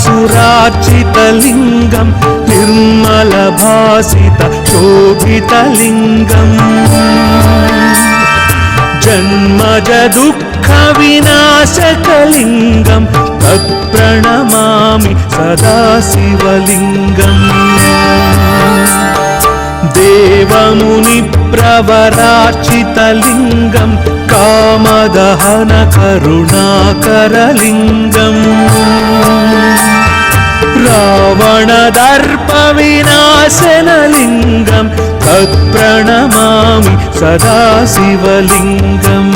सुरार्चितलिङ्गं निर्मलभासित शोभितलिङ्गम् जन्मज दुःखविनाशकलिङ्गं तत्प्रणमामि सदा शिवलिङ्गम् देवमुनिप्रवरार्चितलिङ्गं कामदहन करुणाकरलिङ्गम् रावणदर्पविनाशनलिङ्गं तत्प्रणमामि सदा शिवलिङ्गम्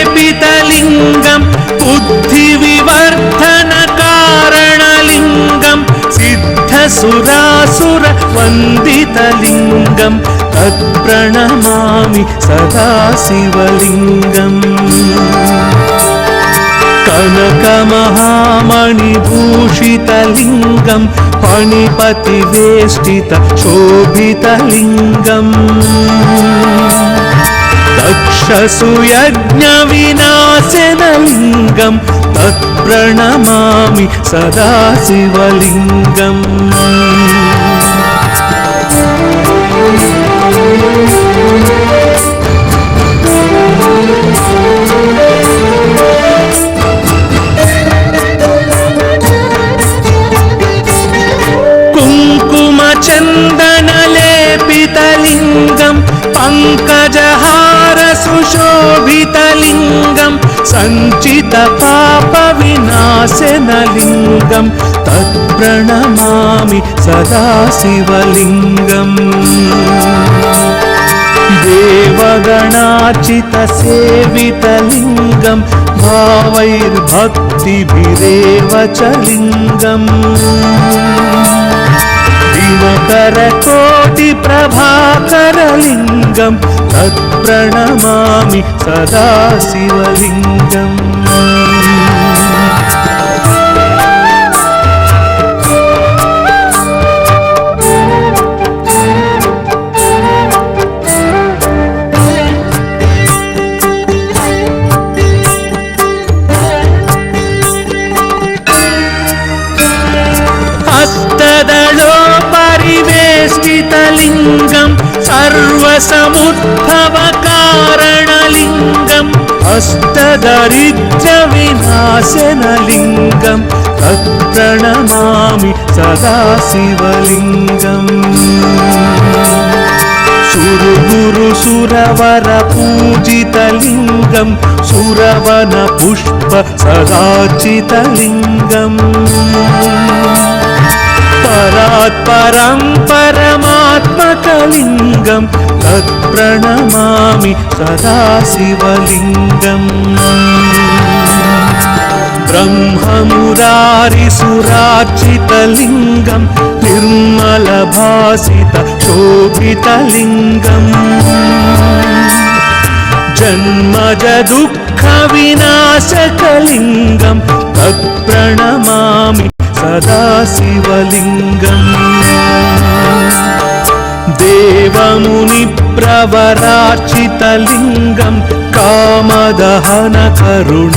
सर्वसुगन्धसुलेपितलिङ्गं बुद्धिविवर्धनकारणलिङ्गं सिद्धसुरासुरवन्दितलिङ्गं तत्प्रणमामि सदा शिवलिङ्गम् कनकमहामणिभूषितलिङ्गं फणिपतिवेष्टित शोभितलिङ्गम् दक्षसुयज्ञविनाशनलिङ्गं तत्प्रणमामि सदा शिवलिङ्गम् कुङ्कुमचन्दनलेपितलिङ्गं पङ्कजहारसुशोभितलिङ्गं सञ्चितपापविनाशनलिङ्गं तत्प्रणमामि सदा शिवलिङ्गम् देवगणार्चितसेवितलिङ्गं भावैर्भक्तिभिरेव च लिङ्गम् दिनकरकोटिप्रभाकरलिङ्गं तत्प्रणमामि सदा शिवलिङ्गम् हस्तदलोपरिवेष्टितलिङ्गं सर्वसमुद्भवकारणलिङ्गं हस्तदरिद्रविनाशनलिङ्गं तत्प्रणमामि सदा शिवलिङ्गम् सुरगुरुसुरवरपूजितलिङ्गं सुरवनपुष्पसदार्चितलिङ्गम् परात्परं परमात्मकलिङ्गं तत्प्रणमामि सदा शिवलिङ्गम् ब्रह्ममुरारिसुरार्चितलिङ्गं निर्मलभासित शोभितलिङ्गम् जन्मज दुःखविनाशकलिङ्गं तत्प्रणमामि सदा शिवलिङ्गम् देवमुनिप्रवरार्चितलिङ्गं कामदहन करुणाकरलिङ्गम्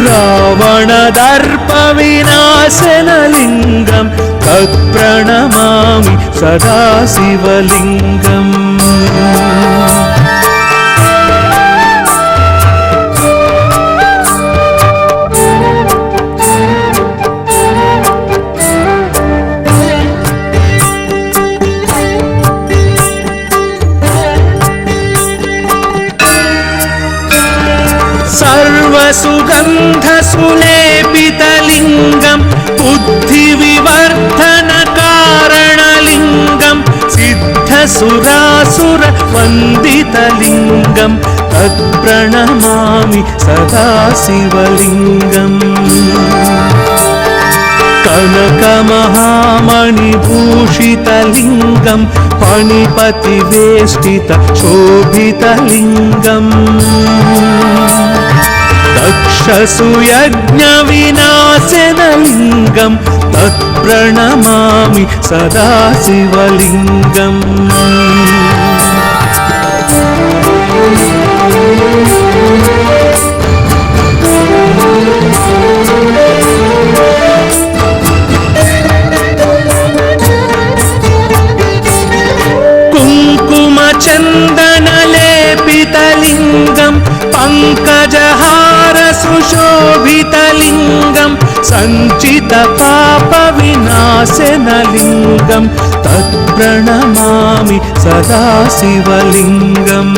रावणदर्पविनाशनलिङ्गं तत्प्रणमामि सदा शिवलिङ्गम् सर्वसुगन्धसुलेपितलिङ्गं बुद्धिविवर्धनकारणलिङ्गं सिद्धसुरासुरवन्दितलिङ्गं तत्प्रणमामि सदा शिवलिङ्गम् कनकमहामणिभूषितलिङ्गं फणिपतिवेष्टित शोभितलिङ्गम् दक्षसुयज्ञविनाशनलिङ्गं तत्प्रणमामि सदा शिवलिङ्गम् कुङ्कुमचन्दनलेपितलिङ्गं पङ्कजहार सुशोभितलिङ्गं सञ्चितपापविनाशनलिङ्गं तत्प्रणमामि सदा शिवलिङ्गम्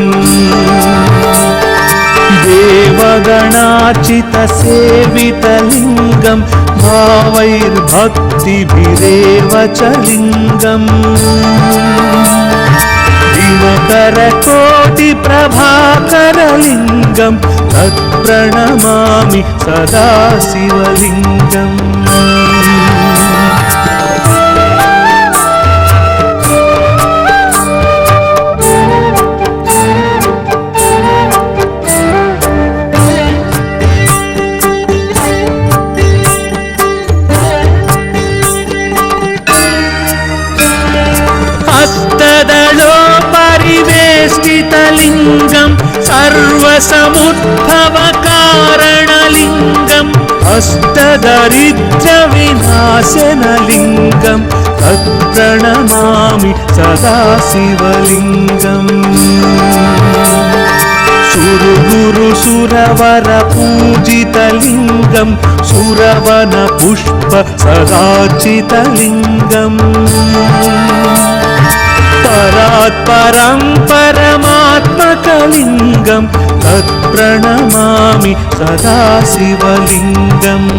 देवगणार्चितसेवितलिङ्गं भावैर्भक्तिभिरेव च लिङ्गम् दिनकरकोटिप्रभाकरलिङ्गं तत्प्रणमामि सदा शिवलिङ्गम् हस्तदलोपरिवेष्टितलिङ्गं सर्वसमुद्भवकारणलिङ्गम् अष्टदरिद्रविनाशनलिङ्गं तत्प्रणमामि सदा शिवलिङ्गम् सुरगुरुसुरवरपूजितलिङ्गं सुरवनपुष्प सदाचितलिङ्गम् परात्परं परमात्मकलिङ्गं तत्प्रणमामि सदा शिवलिङ्गम्